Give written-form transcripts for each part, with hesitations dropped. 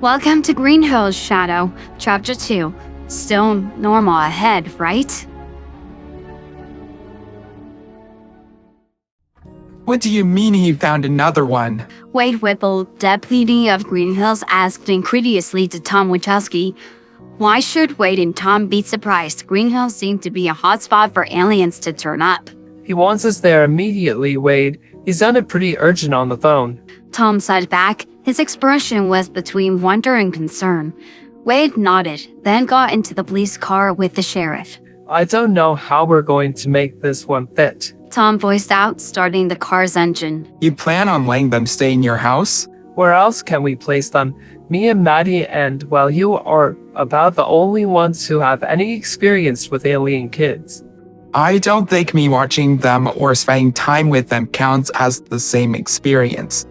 Welcome to Green Hills, Shadow, Chapter 2. Still normal ahead, right? What do you mean he found another one? Wade Whipple, deputy of Green Hills, asked incredulously to Tom Wachowski. Why should Wade and Tom be surprised? Green Hills seemed to be a hotspot for aliens to turn up. He wants us there immediately, Wade. He sounded pretty urgent on the phone. Tom said back. His expression was between wonder and concern. Wade nodded, then got into the police car with the sheriff. I don't know how we're going to make this one fit. Tom voiced out, starting the car's engine. You plan on letting them stay in your house? Where else can we place them? Me and Maddie, and, well, you are about the only ones who have any experience with alien kids. I don't think me watching them or spending time with them counts as the same experience.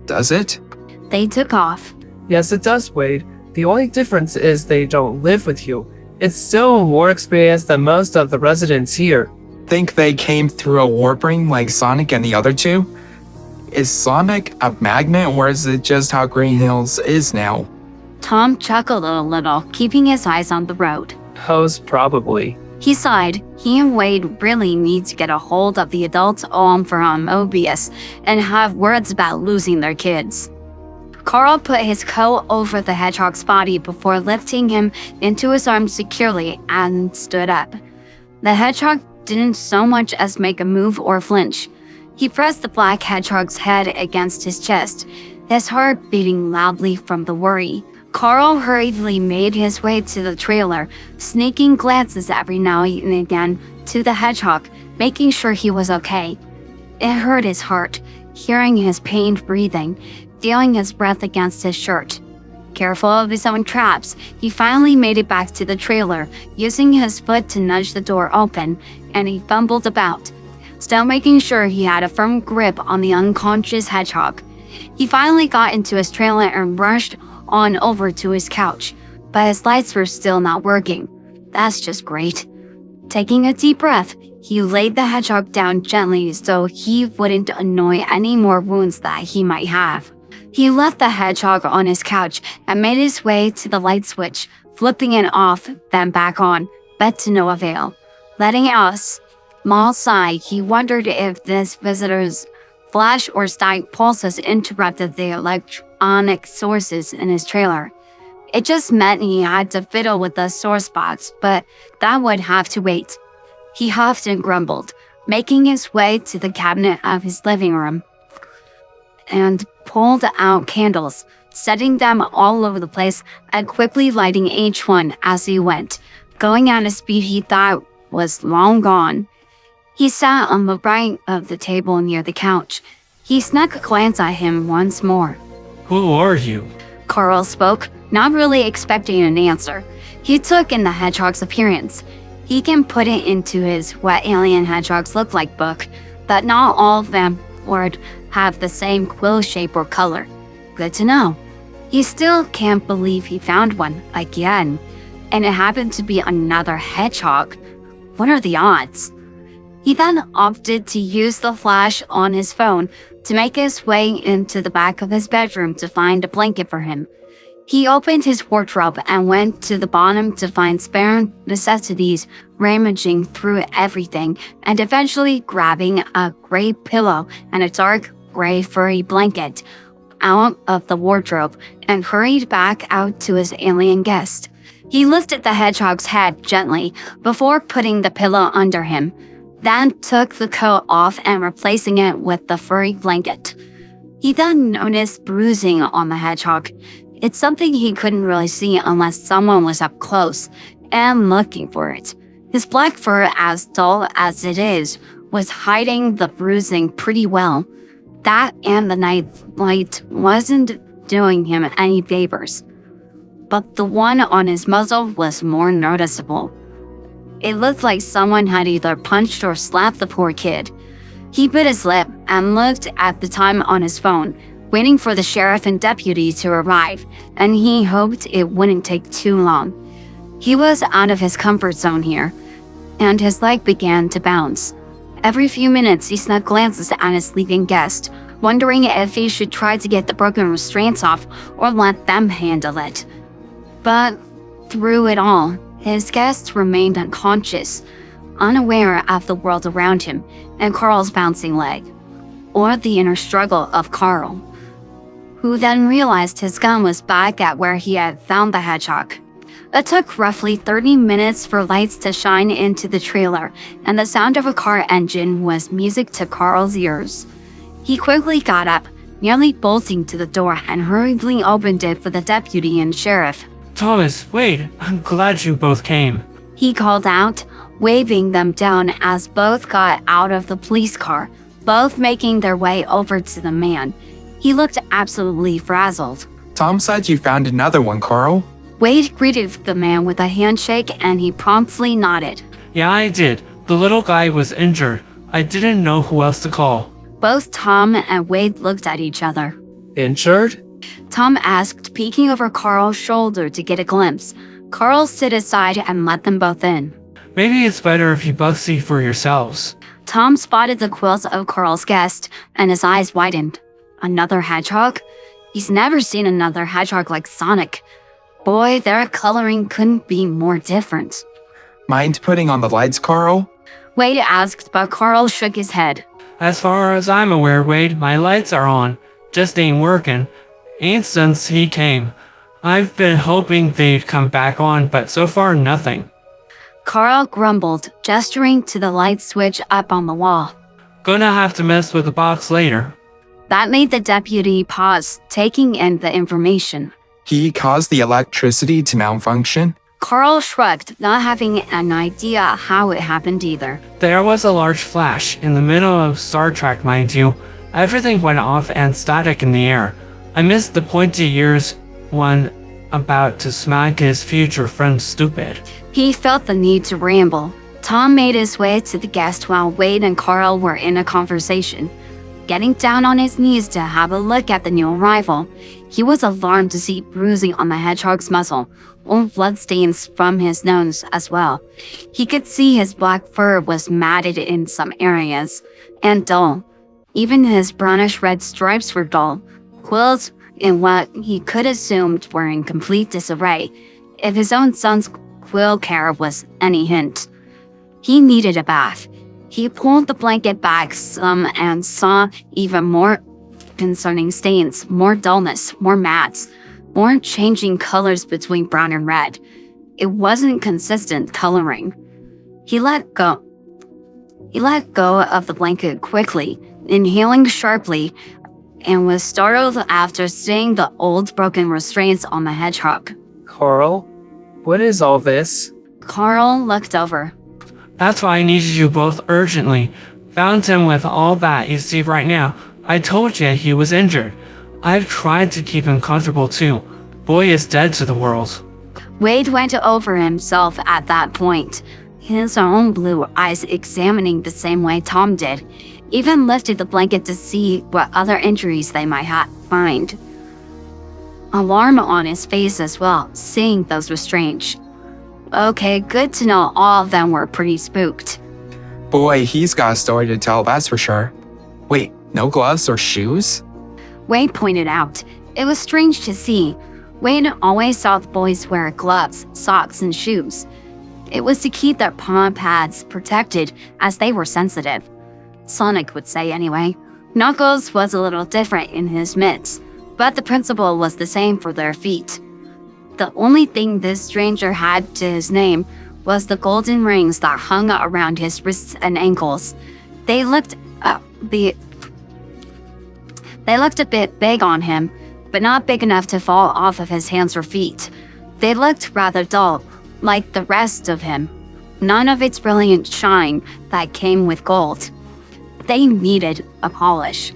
Does it? They took off. Yes, it does, Wade. The only difference is they don't live with you. It's still more experience than most of the residents here. Think they came through a warp ring like Sonic and the other two? Is Sonic a magnet, or is it just how Green Hills is now? Tom chuckled a little, keeping his eyes on the road. Host, probably. He sighed. He and Wade really need to get a hold of the adults on from Mobius and have words about losing their kids. Carl put his coat over the hedgehog's body before lifting him into his arms securely and stood up. The hedgehog didn't so much as make a move or flinch. He pressed the black hedgehog's head against his chest, his heart beating loudly from the worry. Carl hurriedly made his way to the trailer, sneaking glances every now and again to the hedgehog, making sure he was okay. It hurt his heart, hearing his pained breathing, feeling his breath against his shirt. Careful of his own traps, he finally made it back to the trailer, using his foot to nudge the door open, and he fumbled about, still making sure he had a firm grip on the unconscious hedgehog. He finally got into his trailer and rushed on over to his couch, but his lights were still not working. That's just great. Taking a deep breath, he laid the hedgehog down gently so he wouldn't annoy any more wounds that he might have. He left the hedgehog on his couch and made his way to the light switch, flipping it off, then back on, but to no avail. Letting out a small sigh, he wondered if this visitor's flash or static pulses interrupted the electronic sources in his trailer. It just meant he had to fiddle with the sore spots, but that would have to wait. He huffed and grumbled, making his way to the cabinet of his living room and pulled out candles, setting them all over the place and quickly lighting each one as he went, going at a speed he thought was long gone. He sat on the right of the table near the couch. He snuck a glance at him once more. Who are you? Carl spoke, not really expecting an answer. He took in the hedgehog's appearance. He can put it into his What Alien Hedgehogs Look Like book, but not all of them would have the same quill shape or color. Good to know. He still can't believe he found one again, and it happened to be another hedgehog. What are the odds? He then opted to use the flash on his phone to make his way into the back of his bedroom to find a blanket for him. He opened his wardrobe and went to the bottom to find spare necessities, rummaging through everything, and eventually grabbing a gray pillow and a dark gray furry blanket out of the wardrobe and hurried back out to his alien guest. He lifted the hedgehog's head gently before putting the pillow under him, then took the coat off and replacing it with the furry blanket. He then noticed bruising on the hedgehog. It's something he couldn't really see unless someone was up close and looking for it. His black fur, as dull as it is, was hiding the bruising pretty well. That and the night light wasn't doing him any favors. But the one on his muzzle was more noticeable. It looked like someone had either punched or slapped the poor kid. He bit his lip and looked at the time on his phone, waiting for the sheriff and deputy to arrive, and he hoped it wouldn't take too long. He was out of his comfort zone here, and his leg began to bounce. Every few minutes, he snuck glances at his sleeping guest, wondering if he should try to get the broken restraints off or let them handle it. But through it all, his guest remained unconscious, unaware of the world around him and Carl's bouncing leg, or the inner struggle of Carl, who then realized his gun was back at where he had found the hedgehog. It took roughly 30 minutes for lights to shine into the trailer, and the sound of a car engine was music to Carl's ears. He quickly got up, nearly bolting to the door, and hurriedly opened it for the deputy and sheriff. Thomas, Wade, I'm glad you both came. He called out, waving them down as both got out of the police car, both making their way over to the man. He looked absolutely frazzled. Tom said you found another one, Carl. Wade greeted the man with a handshake and he promptly nodded. Yeah, I did. The little guy was injured. I didn't know who else to call. Both Tom and Wade looked at each other. Injured? Tom asked, peeking over Carl's shoulder to get a glimpse. Carl stood aside and let them both in. Maybe it's better if you both see for yourselves. Tom spotted the quills of Carl's guest, and his eyes widened. Another hedgehog? He's never seen another hedgehog like Sonic. Boy, their coloring couldn't be more different. Mind putting on the lights, Carl? Wade asked, but Carl shook his head. As far as I'm aware, Wade, my lights are on. Just ain't working. Ain't since he came. I've been hoping they'd come back on, but so far nothing. Carl grumbled, gesturing to the light switch up on the wall. Gonna have to mess with the box later. That made the deputy pause, taking in the information. He caused the electricity to malfunction? Carl shrugged, not having an idea how it happened either. There was a large flash in the middle of Star Trek, mind you. Everything went off and static in the air. I missed the pointy ears one about to smack his future friend stupid. He felt the need to ramble. Tom made his way to the guest while Wade and Carl were in a conversation. Getting down on his knees to have a look at the new arrival, he was alarmed to see bruising on the hedgehog's muzzle, or bloodstains from his nose as well. He could see his black fur was matted in some areas, and dull. Even his brownish-red stripes were dull, quills in what he could assumed were in complete disarray, if his own son's quill care was any hint. He needed a bath. He pulled the blanket back some and saw even more concerning stains, more dullness, more mats, more changing colors between brown and red. It wasn't consistent coloring. He let go of the blanket quickly, inhaling sharply, and was startled after seeing the old broken restraints on the hedgehog. Carl, what is all this? Carl looked over. That's why I needed you both urgently. Found him with all that you see right now. I told you he was injured. I've tried to keep him comfortable too. Boy is dead to the world. Wade went over himself at that point, his own blue eyes examining the same way Tom did, even lifted the blanket to see what other injuries they might find. Alarm on his face as well, seeing those restraints. Okay, good to know all of them were pretty spooked. Boy, he's got a story to tell, that's for sure. Wait, no gloves or shoes? Wade pointed out. It was strange to see. Wade always saw the boys wear gloves, socks, and shoes. It was to keep their palm pads protected as they were sensitive. Sonic would say anyway. Knuckles was a little different in his mitts, but the principle was the same for their feet. The only thing this stranger had to his name was the golden rings that hung around his wrists and ankles. They looked a bit big on him, but not big enough to fall off of his hands or feet. They looked rather dull, like the rest of him. None of its brilliant shine that came with gold. They needed a polish.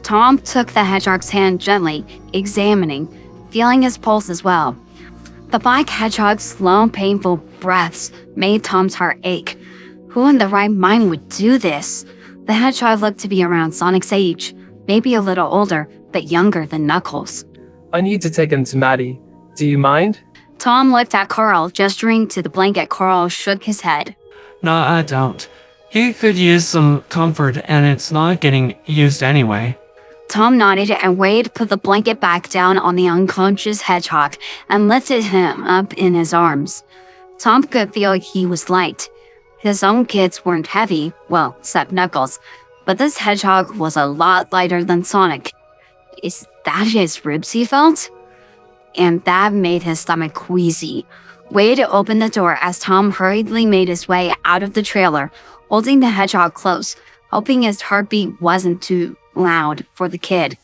Tom took the hedgehog's hand gently, examining, feeling his pulse as well. The black hedgehog's slow, painful breaths made Tom's heart ache. Who in their right mind would do this? The hedgehog looked to be around Sonic's age, maybe a little older, but younger than Knuckles. I need to take him to Maddie. Do you mind? Tom looked at Carl, gesturing to the blanket. Carl shook his head. No, I don't. He could use some comfort and it's not getting used anyway. Tom nodded and Wade put the blanket back down on the unconscious hedgehog and lifted him up in his arms. Tom could feel he was light. His own kids weren't heavy, well, except Knuckles, but this hedgehog was a lot lighter than Sonic. Is that his ribs he felt? And that made his stomach queasy. Wade opened the door as Tom hurriedly made his way out of the trailer, holding the hedgehog close, hoping his heartbeat wasn't too loud for the kid.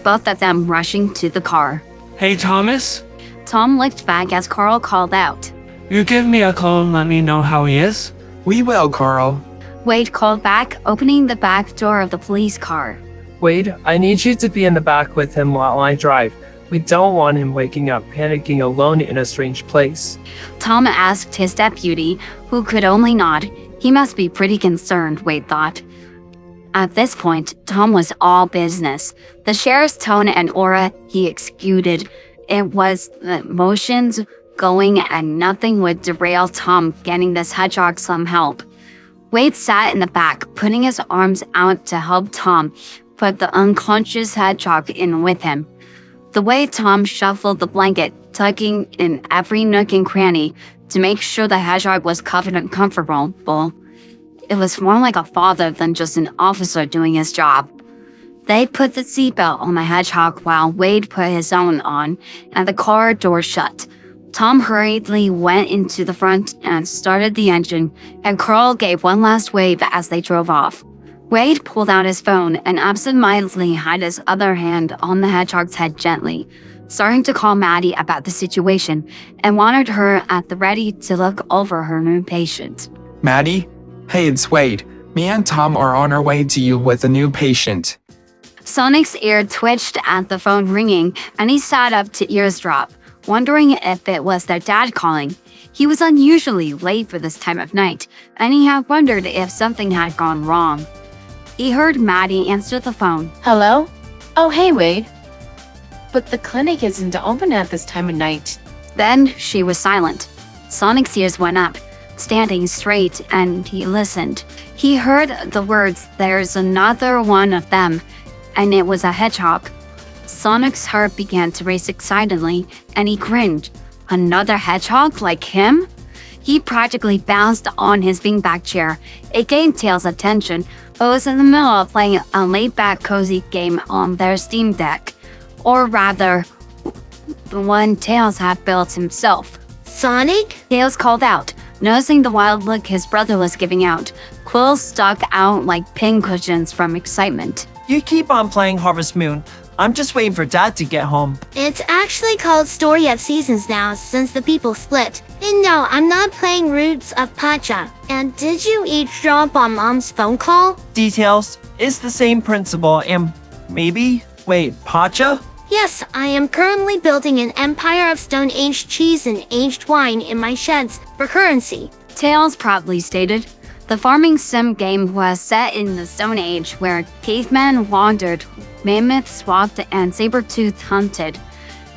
Both of them rushing to the car. Hey, Thomas? Tom looked back as Carl called out. You give me a call and let me know how he is? We will, Carl. Wade called back, opening the back door of the police car. Wade, I need you to be in the back with him while I drive. We don't want him waking up panicking alone in a strange place. Tom asked his deputy, who could only nod. He must be pretty concerned, Wade thought. At this point, Tom was all business. The sheriff's tone and aura he exuded. It was the emotions going and nothing would derail Tom getting this hedgehog some help. Wade sat in the back, putting his arms out to help Tom put the unconscious hedgehog in with him. The way Tom shuffled the blanket, tugging in every nook and cranny to make sure the hedgehog was covered and comfortable, it was more like a father than just an officer doing his job. They put the seatbelt on the hedgehog while Wade put his own on, and the car door shut. Tom hurriedly went into the front and started the engine, and Carl gave one last wave as they drove off. Wade pulled out his phone and absentmindedly had his other hand on the hedgehog's head gently, starting to call Maddie about the situation and wanted her at the ready to look over her new patient. Maddie? Hey, it's Wade. Me and Tom are on our way to you with a new patient. Sonic's ear twitched at the phone ringing, and he sat up to eavesdrop, wondering if it was their dad calling. He was unusually late for this time of night, and he had wondered if something had gone wrong. He heard Maddie answer the phone. Hello? Oh, hey, Wade. But the clinic isn't open at this time of night. Then she was silent. Sonic's ears went up, standing straight, and he listened. He heard the words, "There's another one of them," and it was a hedgehog. Sonic's heart began to race excitedly, and he grinned. Another hedgehog like him? He practically bounced on his beanbag chair. It gained Tails' attention, but was in the middle of playing a laid-back cozy game on their Steam Deck. Or rather, the one Tails had built himself. Sonic? Tails called out, noticing the wild look his brother was giving out. Quills stuck out like pincushions from excitement. You keep on playing Harvest Moon. I'm just waiting for Dad to get home. It's actually called Story of Seasons now since the people split. And no, I'm not playing Roots of Pacha. And did you eavesdrop on Mom's phone call? Details. It's the same principle and maybe... Wait, Pacha? Yes, I am currently building an empire of stone-aged cheese and aged wine in my sheds for currency. Tails proudly stated. The farming sim game was set in the Stone Age where cavemen wandered, mammoths walked, and saber-toothed hunted.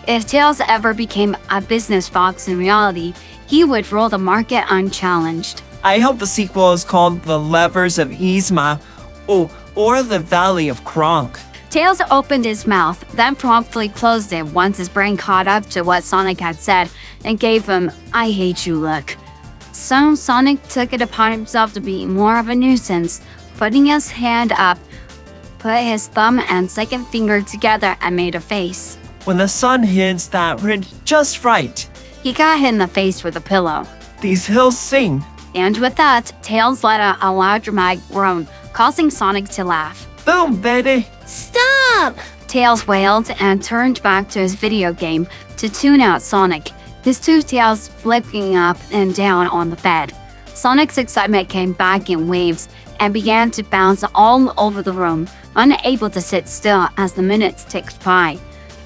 If Tails ever became a business fox in reality, he would rule the market unchallenged. I hope the sequel is called The Levers of Yzma, or The Valley of Kronk. Tails opened his mouth, then promptly closed it once his brain caught up to what Sonic had said and gave him "I hate you" look. So Sonic took it upon himself to be more of a nuisance, putting his hand up, put his thumb and second finger together and made a face. When the sun hits that ridge just right, He got hit in the face with a pillow. these hills sing. And with that, Tails let out a loud dramatic groan, causing Sonic to laugh. Boom, baby! Stop! Tails wailed and turned back to his video game to tune out Sonic, his two tails flipping up and down on the bed. Sonic's excitement came back in waves and began to bounce all over the room, unable to sit still as the minutes ticked by.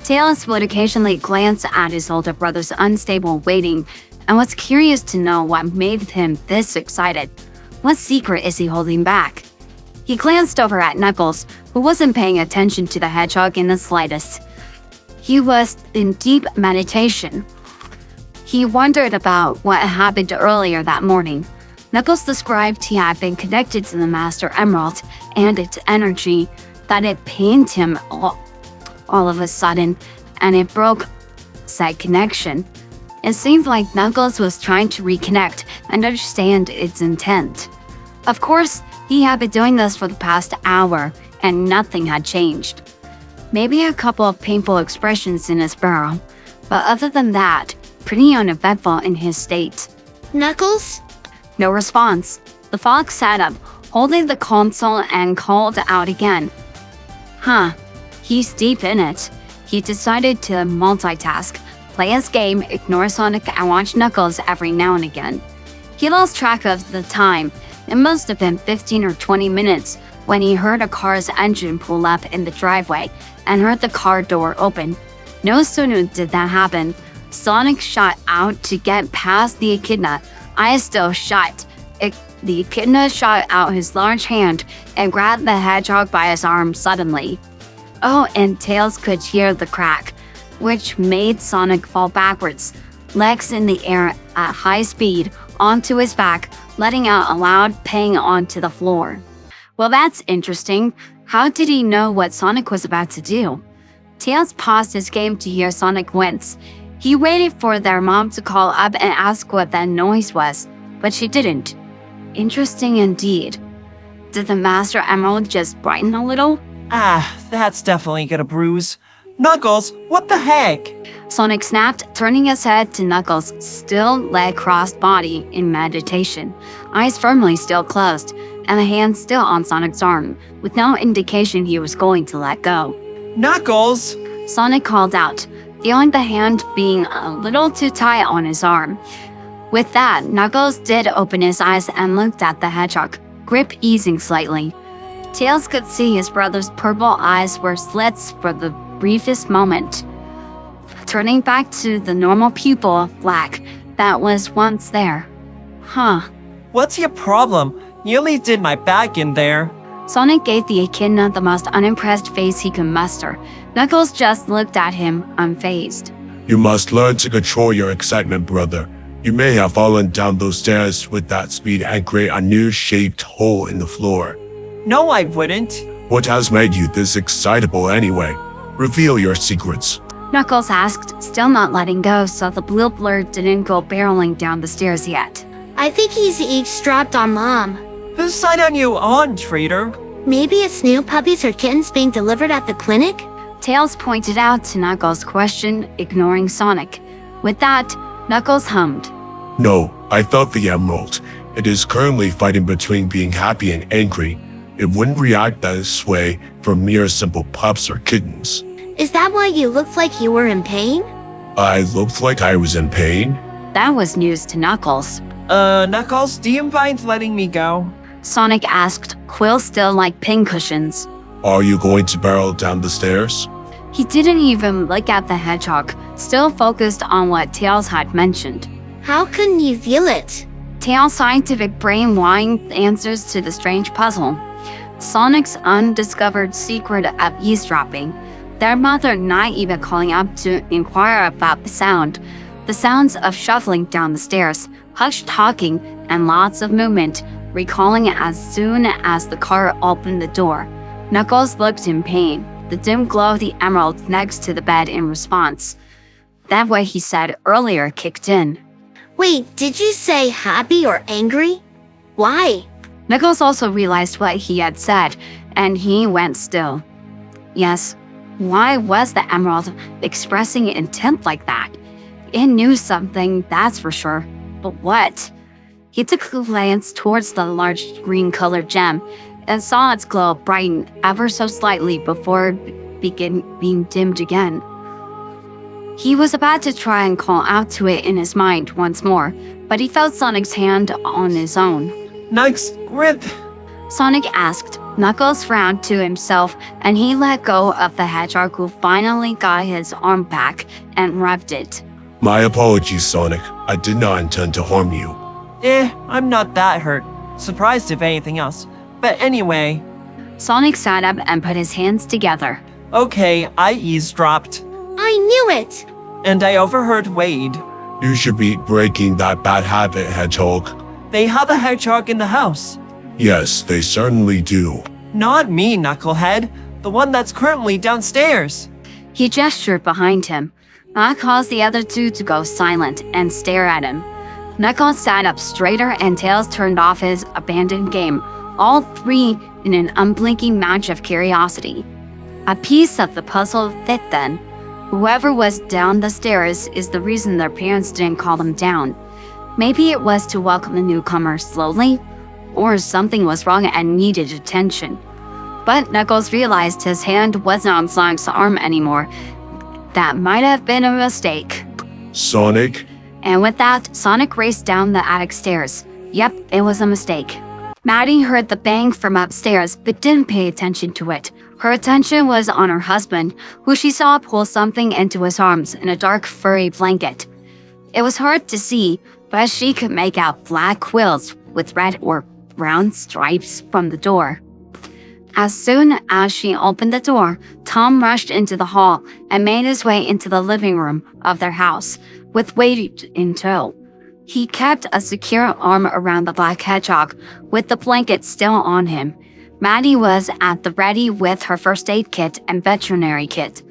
Tails would occasionally glance at his older brother's unstable waiting and was curious to know what made him this excited. What secret is he holding back? He glanced over at Knuckles, who wasn't paying attention to the hedgehog in the slightest. He was in deep meditation. He wondered about what happened earlier that morning. Knuckles described he had been connected to the Master Emerald and its energy, that it pained him all of a sudden, and it broke said connection. It seemed like Knuckles was trying to reconnect and understand its intent. Of course, he had been doing this for the past hour, and nothing had changed. Maybe a couple of painful expressions in his brow, but other than that, pretty uneventful in his state. Knuckles? No response. The fox sat up, holding the console, and called out again. Huh, he's deep in it. He decided to multitask, play his game, ignore Sonic, and watch Knuckles every now and again. He lost track of the time. It must have been 15 or 20 minutes when he heard a car's engine pull up in the driveway and heard the car door open. No sooner did that happen, Sonic shot out to get past the echidna, eyes still shut. The echidna shot out his large hand and grabbed the hedgehog by his arm suddenly. Oh, and Tails could hear the crack, which made Sonic fall backwards, legs in the air at high speed, onto his back, letting out a loud pang onto the floor. Well, that's interesting. How did he know what Sonic was about to do? Tails paused his game to hear Sonic wince. He waited for their mom to call up and ask what that noise was, but she didn't. Interesting indeed. Did the Master Emerald just brighten a little? Ah, that's definitely gonna bruise. Knuckles, what the heck? Sonic snapped, turning his head to Knuckles' still leg-crossed body in meditation, eyes firmly still closed, and a hand still on Sonic's arm, with no indication he was going to let go. Knuckles! Sonic called out, feeling the hand being a little too tight on his arm. With that, Knuckles did open his eyes and looked at the hedgehog, grip easing slightly. Tails could see his brother's purple eyes were slits for the briefest moment, turning back to the normal pupil of black that was once there. Huh. What's your problem? Nearly did my back in there. Sonic gave the echidna the most unimpressed face he could muster. Knuckles just looked at him, unfazed. You must learn to control your excitement, brother. You may have fallen down those stairs with that speed and create a new shaped hole in the floor. No, I wouldn't. What has made you this excitable anyway? Reveal your secrets. Knuckles asked, still not letting go so the blue blur didn't go barreling down the stairs yet. I think he's eavesdropped on Mom. Whose side are you on, traitor? Maybe it's new puppies or kittens being delivered at the clinic? Tails pointed out to Knuckles' question, ignoring Sonic. With that, Knuckles hummed. No, I thought the emerald. It is currently fighting between being happy and angry. It wouldn't react this way for mere simple pups or kittens. Is that why you looked like you were in pain? I looked like I was in pain? That was news to Knuckles. Knuckles, do you mind letting me go? Sonic asked, quill still like pincushions. Are you going to barrel down the stairs? He didn't even look at the hedgehog, still focused on what Tails had mentioned. How couldn't you feel it? Tails' scientific brain whined answers to the strange puzzle. Sonic's undiscovered secret of eavesdropping. Their mother not even calling up to inquire about the sound. The sounds of shuffling down the stairs, hushed talking, and lots of movement, recalling it as soon as the car opened the door. Knuckles looked in pain, the dim glow of the emerald next to the bed in response. That what he said earlier kicked in. Wait, did you say happy or angry? Why? Knuckles also realized what he had said, and he went still. Yes, why was the emerald expressing intent like that? It knew something, that's for sure. But what? He took a glance towards the large green-colored gem and saw its glow brighten ever so slightly before being dimmed again. He was about to try and call out to it in his mind once more, but he felt Sonic's hand on his own. Nice grip. Sonic asked. Knuckles frowned to himself, and he let go of the hedgehog who finally got his arm back and rubbed it. My apologies, Sonic. I did not intend to harm you. I'm not that hurt. Surprised if anything else. But anyway. Sonic sat up and put his hands together. Okay, I eavesdropped. I knew it! And I overheard Wade. You should be breaking that bad habit, Hedgehog. They have a hedgehog in the house. Yes, they certainly do. Not me, Knucklehead. The one that's currently downstairs. He gestured behind him. That caused the other two to go silent and stare at him. Knuckles sat up straighter and Tails turned off his abandoned game, all three in an unblinking match of curiosity. A piece of the puzzle fit then. Whoever was down the stairs is the reason their parents didn't call them down. Maybe it was to welcome the newcomer slowly, or something was wrong and needed attention. But Knuckles realized his hand wasn't on Sonic's arm anymore. That might have been a mistake. Sonic? And with that, Sonic raced down the attic stairs. Yep, it was a mistake. Maddie heard the bang from upstairs, but didn't pay attention to it. Her attention was on her husband, who she saw pull something into his arms in a dark furry blanket. It was hard to see, but she could make out black quills with red or brown stripes from the door. As soon as she opened the door, Tom rushed into the hall and made his way into the living room of their house, with Wade in tow. He kept a secure arm around the black hedgehog, with the blanket still on him. Maddie was at the ready with her first aid kit and veterinary kit.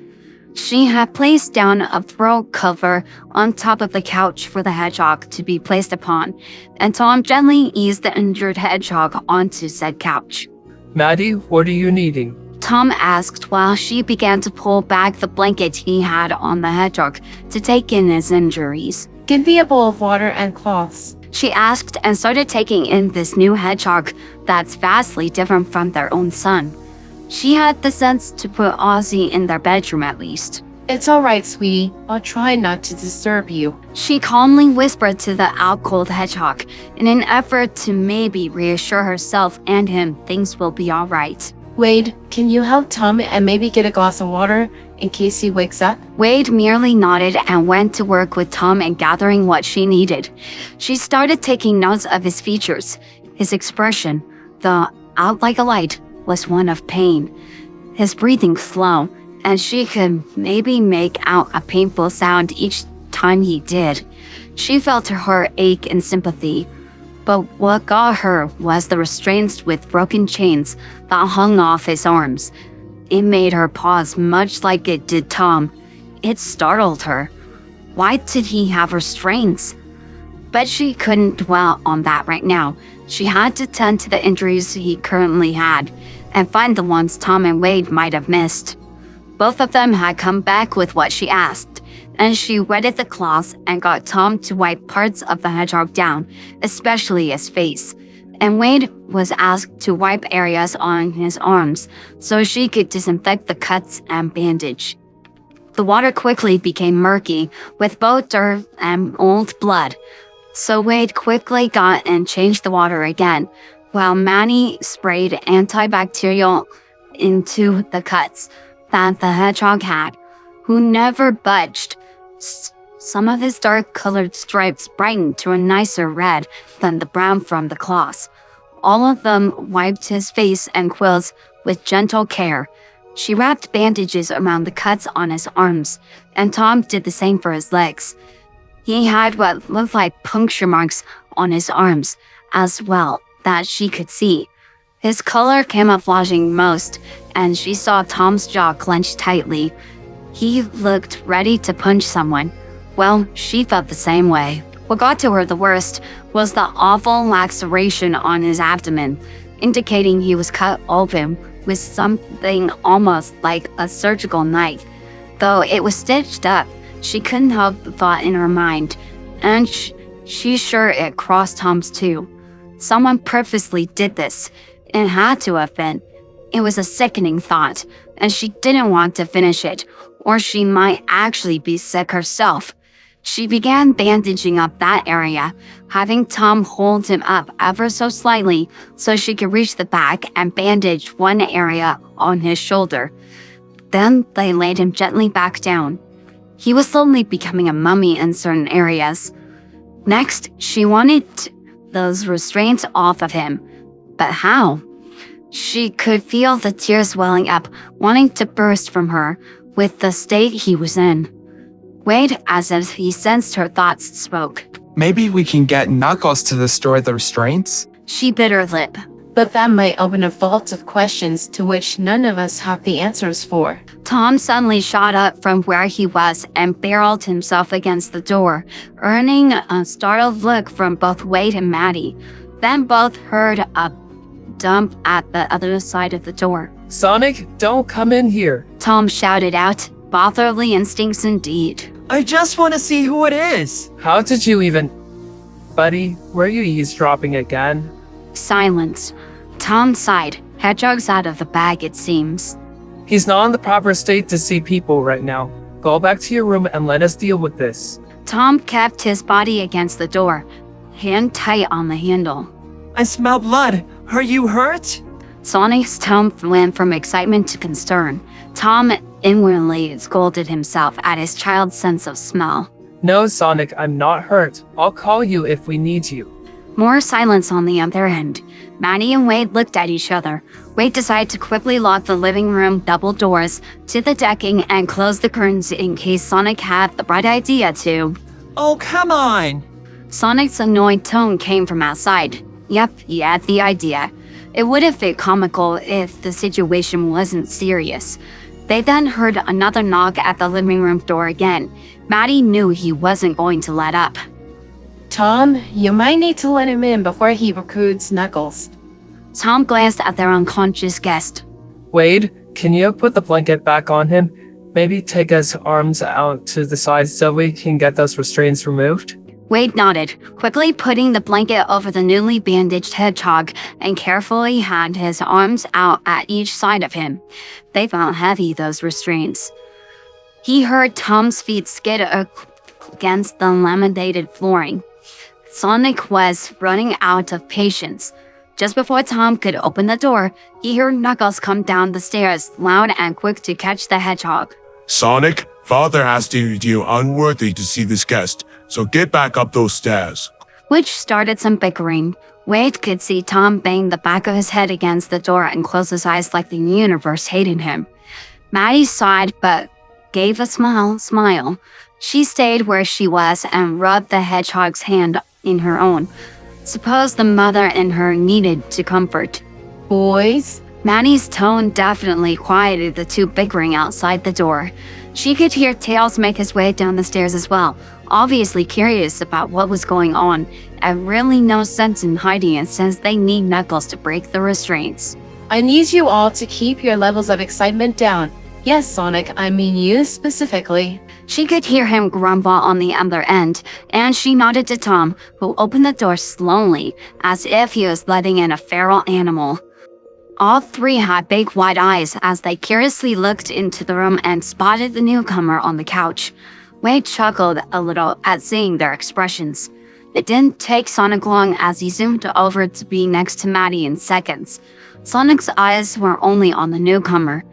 She had placed down a throw cover on top of the couch for the hedgehog to be placed upon, and Tom gently eased the injured hedgehog onto said couch. Maddie, what are you needing? Tom asked while she began to pull back the blanket he had on the hedgehog to take in his injuries. Give me a bowl of water and cloths. She asked and started taking in this new hedgehog that's vastly different from their own son. She had the sense to put Ozzy in their bedroom at least. It's alright, sweetie. I'll try not to disturb you. She calmly whispered to the out-cold hedgehog in an effort to maybe reassure herself and him things will be alright. Wade, can you help Tom and maybe get a glass of water in case he wakes up? Wade merely nodded and went to work with Tom in gathering what she needed. She started taking notes of his features. His expression, the out like a light, was one of pain. His breathing slow, and she could maybe make out a painful sound each time he did. She felt her heart ache in sympathy. But what got her was the restraints with broken chains that hung off his arms. It made her pause much like it did Tom. It startled her. Why did he have restraints? But she couldn't dwell on that right now. She had to tend to the injuries he currently had and find the ones Tom and Wade might have missed. Both of them had come back with what she asked, and she wetted the cloths and got Tom to wipe parts of the hedgehog down, especially his face. And Wade was asked to wipe areas on his arms so she could disinfect the cuts and bandage. The water quickly became murky with both dirt and old blood, so Wade quickly got and changed the water again, while Manny sprayed antibacterial into the cuts that the hedgehog had, who never budged. Some of his dark-colored stripes brightened to a nicer red than the brown from the cloths. All of them wiped his face and quills with gentle care. She wrapped bandages around the cuts on his arms, and Tom did the same for his legs. He had what looked like puncture marks on his arms as well that she could see. His color camouflaging most, and she saw Tom's jaw clenched tightly. He looked ready to punch someone. Well, she felt the same way. What got to her the worst was the awful laceration on his abdomen, indicating he was cut open with something almost like a surgical knife. Though it was stitched up, she couldn't help the thought in her mind, and she's sure it crossed Tom's too. Someone purposely did this. It had to have been. It was a sickening thought, and she didn't want to finish it, or she might actually be sick herself. She began bandaging up that area, having Tom hold him up ever so slightly so she could reach the back and bandage one area on his shoulder. Then they laid him gently back down. He was slowly becoming a mummy in certain areas. Next, she wanted those restraints off of him. But how? She could feel the tears welling up, wanting to burst from her with the state he was in. Wade, as if he sensed her thoughts, spoke. Maybe we can get Knuckles to destroy the restraints? She bit her lip. But that might open a vault of questions to which none of us have the answers for. Tom suddenly shot up from where he was and barreled himself against the door, earning a startled look from both Wade and Maddie. Then both heard a dump at the other side of the door. Sonic, don't come in here. Tom shouted out, fatherly instincts indeed. I just want to see who it is. How did you even... Buddy, were you eavesdropping again? Silence. Tom sighed. Hedgehog's out of the bag, it seems. He's not in the proper state to see people right now. Go back to your room and let us deal with this. Tom kept his body against the door, hand tight on the handle. I smell blood. Are you hurt? Sonic's tone went from excitement to concern. Tom inwardly scolded himself at his child's sense of smell. No, Sonic, I'm not hurt. I'll call you if we need you. More silence on the other end. Maddie and Wade looked at each other. Wade decided to quickly lock the living room double doors to the decking and close the curtains in case Sonic had the bright idea to. Oh, come on. Sonic's annoyed tone came from outside. Yep, he had the idea. It would have been comical if the situation wasn't serious. They then heard another knock at the living room door again. Maddie knew he wasn't going to let up. Tom, you might need to let him in before he recruits Knuckles. Tom glanced at their unconscious guest. Wade, can you put the blanket back on him? Maybe take his arms out to the side so we can get those restraints removed? Wade nodded, quickly putting the blanket over the newly bandaged hedgehog and carefully had his arms out at each side of him. They felt heavy, those restraints. He heard Tom's feet skid against the laminated flooring. Sonic was running out of patience. Just before Tom could open the door, he heard Knuckles come down the stairs, loud and quick to catch the hedgehog. Sonic, Father has deemed you unworthy to see this guest, so get back up those stairs. Which started some bickering. Wade could see Tom bang the back of his head against the door and close his eyes like the universe hated him. Maddie sighed but gave a smile. She stayed where she was and rubbed the hedgehog's hand in her own. Suppose the mother in her needed to comfort. Boys? Maddie's tone definitely quieted the two bickering outside the door. She could hear Tails make his way down the stairs as well, obviously curious about what was going on, and really no sense in hiding it since they need Knuckles to break the restraints. I need you all to keep your levels of excitement down. Yes, Sonic, I mean you specifically. She could hear him grumble on the other end, and she nodded to Tom, who opened the door slowly, as if he was letting in a feral animal. All three had big wide eyes as they curiously looked into the room and spotted the newcomer on the couch. Wade chuckled a little at seeing their expressions. It didn't take Sonic long as he zoomed over to be next to Maddie in seconds. Sonic's eyes were only on the newcomer.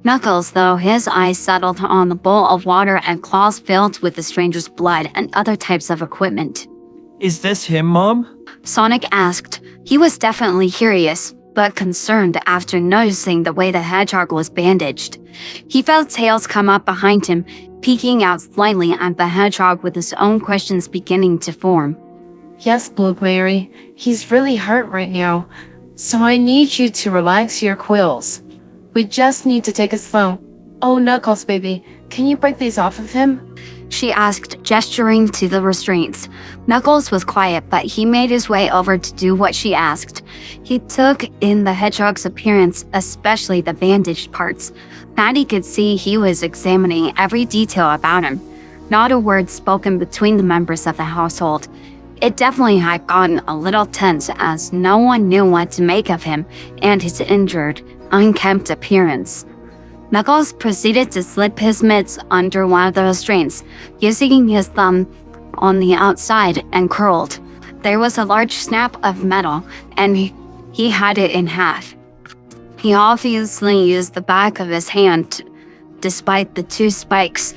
Knuckles, though, his eyes settled on the bowl of water and claws filled with the stranger's blood and other types of equipment. Is this him, Mom? Sonic asked. He was definitely curious, but concerned after noticing the way the hedgehog was bandaged. He felt Tails come up behind him, peeking out slightly at the hedgehog with his own questions beginning to form. Yes, Blueberry, he's really hurt right now, so I need you to relax your quills. We just need to take it slow. Oh, Knuckles, baby, can you break these off of him? She asked, gesturing to the restraints. Knuckles was quiet, but he made his way over to do what she asked. He took in the hedgehog's appearance, especially the bandaged parts. Maddie could see he was examining every detail about him. Not a word spoken between the members of the household. It definitely had gotten a little tense as no one knew what to make of him and his injured, unkempt appearance. Knuckles proceeded to slip his mitts under one of the restraints, using his thumb on the outside and curled. There was a large snap of metal, and he had it in half. He obviously used the back of his hand, despite the two spikes,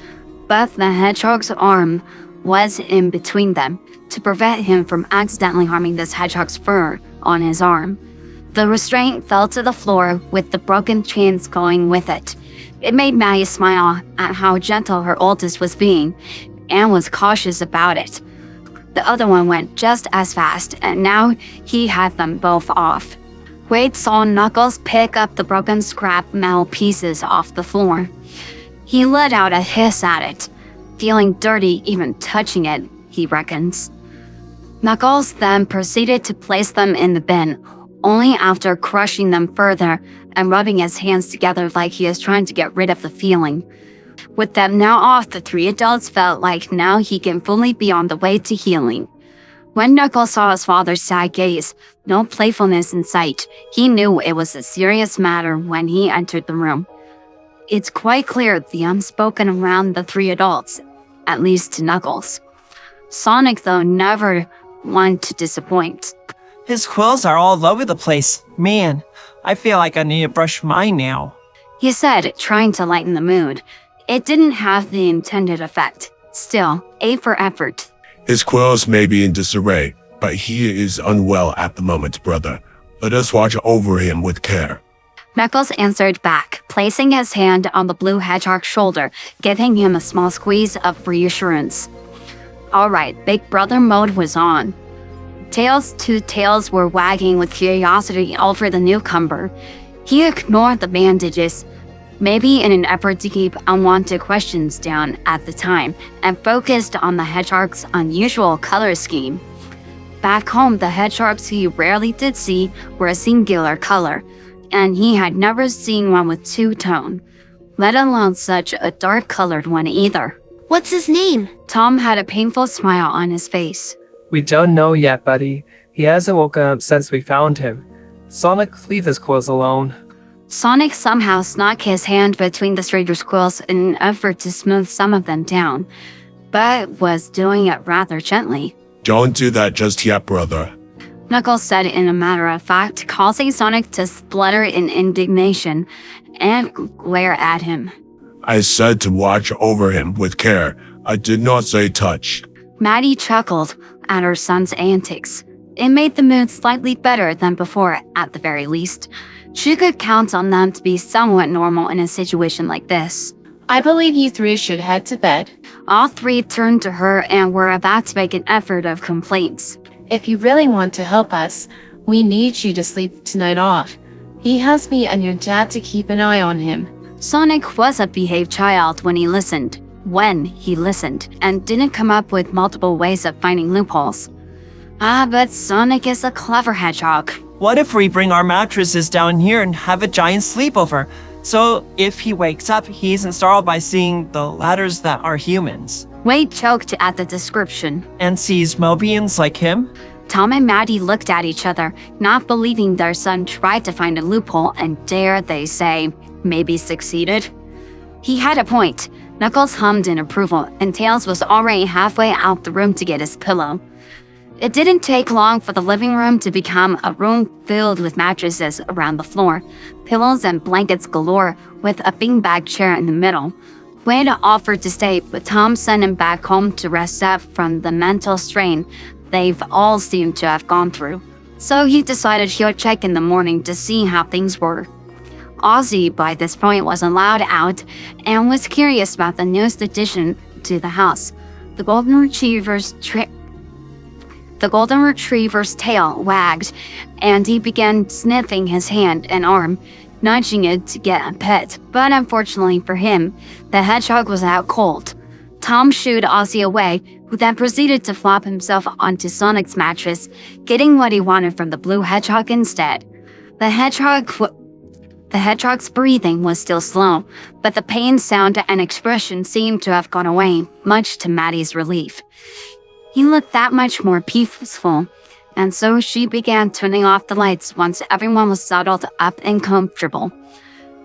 but the hedgehog's arm was in between them to prevent him from accidentally harming this hedgehog's fur on his arm. The restraint fell to the floor with the broken chains going with it. It made Maddie smile at how gentle her oldest was being, and was cautious about it. The other one went just as fast, and now he had them both off. Wade saw Knuckles pick up the broken scrap metal pieces off the floor. He let out a hiss at it, feeling dirty even touching it, he reckons. Knuckles then proceeded to place them in the bin, only after crushing them further and rubbing his hands together like he is trying to get rid of the feeling. With them now off, the three adults felt like now he can fully be on the way to healing. When Knuckles saw his father's sad gaze, no playfulness in sight, he knew it was a serious matter when he entered the room. It's quite clear the unspoken around the three adults, at least to Knuckles. Sonic, though, never one to disappoint. His quills are all over the place. Man, I feel like I need to brush mine now. He said, trying to lighten the mood. It didn't have the intended effect. Still, A for effort. His quills may be in disarray, but he is unwell at the moment, brother. Let us watch over him with care. Knuckles answered back, placing his hand on the blue hedgehog's shoulder, giving him a small squeeze of reassurance. Alright, Big Brother mode was on. Tails' two tails were wagging with curiosity over the newcomer. He ignored the bandages, maybe in an effort to keep unwanted questions down at the time, and focused on the hedgehog's unusual color scheme. Back home, the hedgehogs he rarely did see were a singular color, and he had never seen one with two-tone, let alone such a dark-colored one either. What's his name? Tom had a painful smile on his face. We don't know yet, buddy. He hasn't woken up since we found him. Sonic, leave his quills alone. Sonic somehow snuck his hand between the stranger's quills in an effort to smooth some of them down, but was doing it rather gently. Don't do that just yet, brother. Knuckles said in a matter of fact, causing Sonic to splutter in indignation and glare at him. I said to watch over him with care. I did not say touch. Maddie chuckled at her son's antics. It made the mood slightly better than before, at the very least. She could count on them to be somewhat normal in a situation like this. I believe you three should head to bed. All three turned to her and were about to make an effort of complaints. If you really want to help us, we need you to sleep tonight off. He has me and your dad to keep an eye on him. Sonic was a behaved child when he listened, and didn't come up with multiple ways of finding loopholes. But Sonic is a clever hedgehog. What if we bring our mattresses down here and have a giant sleepover? So if he wakes up, he isn't startled by seeing the ladders that are humans. Wade choked at the description. And sees Mobians like him? Tom and Maddie looked at each other, not believing their son tried to find a loophole and dare they say, maybe succeeded. He had a point. Knuckles hummed in approval, and Tails was already halfway out the room to get his pillow. It didn't take long for the living room to become a room filled with mattresses around the floor, pillows and blankets galore, with a beanbag chair in the middle. Wade offered to stay, but Tom sent him back home to rest up from the mental strain they've all seemed to have gone through. So he decided he would check in the morning to see how things were. Ozzy, by this point, was allowed out and was curious about the newest addition to the house. The golden retriever's tail wagged, and he began sniffing his hand and arm, nudging it to get a pet. But unfortunately for him, the hedgehog was out cold. Tom shooed Ozzy away, who then proceeded to flop himself onto Sonic's mattress, getting what he wanted from the blue hedgehog instead. The hedgehog's breathing was still slow, but the pain, sound, and expression seemed to have gone away, much to Maddie's relief. He looked that much more peaceful, and so she began turning off the lights once everyone was settled up and comfortable.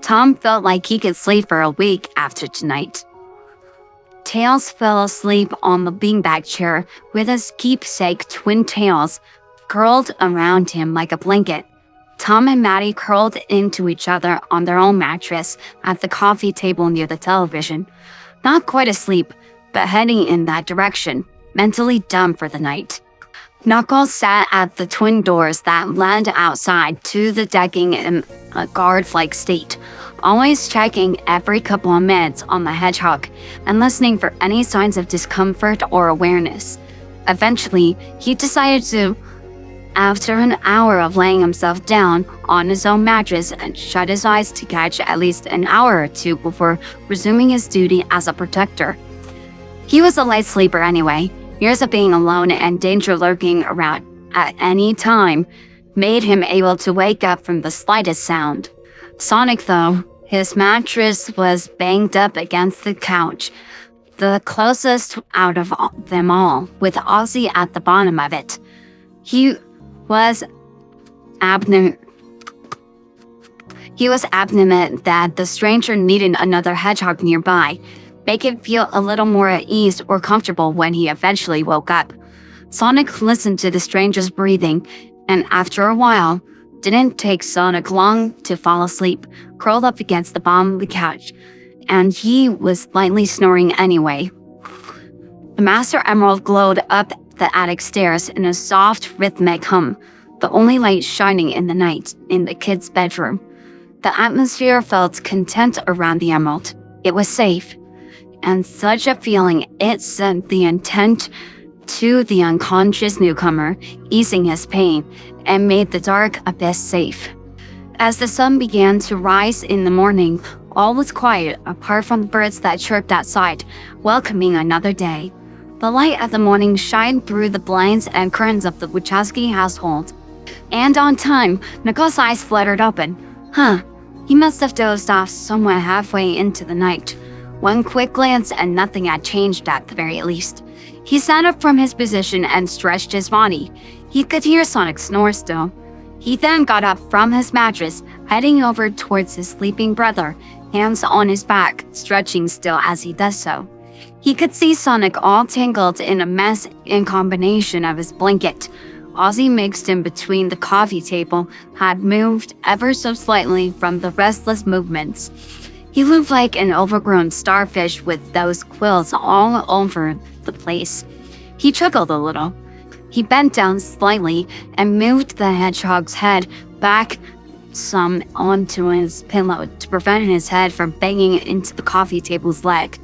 Tom felt like he could sleep for a week after tonight. Tails fell asleep on the beanbag chair with his keepsake twin tails curled around him like a blanket. Tom and Maddie curled into each other on their own mattress at the coffee table near the television. Not quite asleep, but heading in that direction, mentally dumb for the night. Knuckles sat at the twin doors that led outside to the decking in a guard-like state, always checking every couple of minutes on the hedgehog and listening for any signs of discomfort or awareness. Eventually, he decided to After an hour of laying himself down on his own mattress and shut his eyes to catch at least an hour or two before resuming his duty as a protector. He was a light sleeper anyway. Years of being alone and danger lurking around at any time made him able to wake up from the slightest sound. Sonic, though, his mattress was banged up against the couch, the closest out of them all, with Ozzy at the bottom of it. He was adamant that the stranger needed another hedgehog nearby, make him feel a little more at ease or comfortable when he eventually woke up. Sonic listened to the stranger's breathing, and after a while, didn't take Sonic long to fall asleep, curled up against the bottom of the couch, and he was lightly snoring anyway. The Master Emerald glowed up the attic stairs in a soft, rhythmic hum, the only light shining in the night in the kid's bedroom. The atmosphere felt content around the emerald. It was safe, and such a feeling it sent the intent to the unconscious newcomer, easing his pain, and made the dark abyss safe. As the sun began to rise in the morning, all was quiet apart from the birds that chirped outside, welcoming another day. The light of the morning shined through the blinds and curtains of the Wachowski household. And on time, Nicole's eyes fluttered open. He must have dozed off somewhere halfway into the night. One quick glance and nothing had changed at the very least. He sat up from his position and stretched his body. He could hear Sonic snore still. He then got up from his mattress, heading over towards his sleeping brother, hands on his back, stretching still as he does so. He could see Sonic all tangled in a mess in combination of his blanket. Ozzy, mixed in between the coffee table, had moved ever so slightly from the restless movements. He looked like an overgrown starfish with those quills all over the place. He chuckled a little. He bent down slightly and moved the hedgehog's head back some onto his pillow to prevent his head from banging into the coffee table's leg.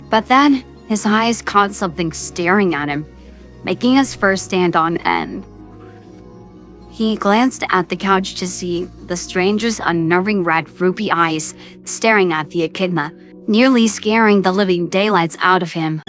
But then his eyes caught something staring at him, making his fur stand on end. He glanced at the couch to see the stranger's unnerving red ruby eyes staring at the echidna, nearly scaring the living daylights out of him.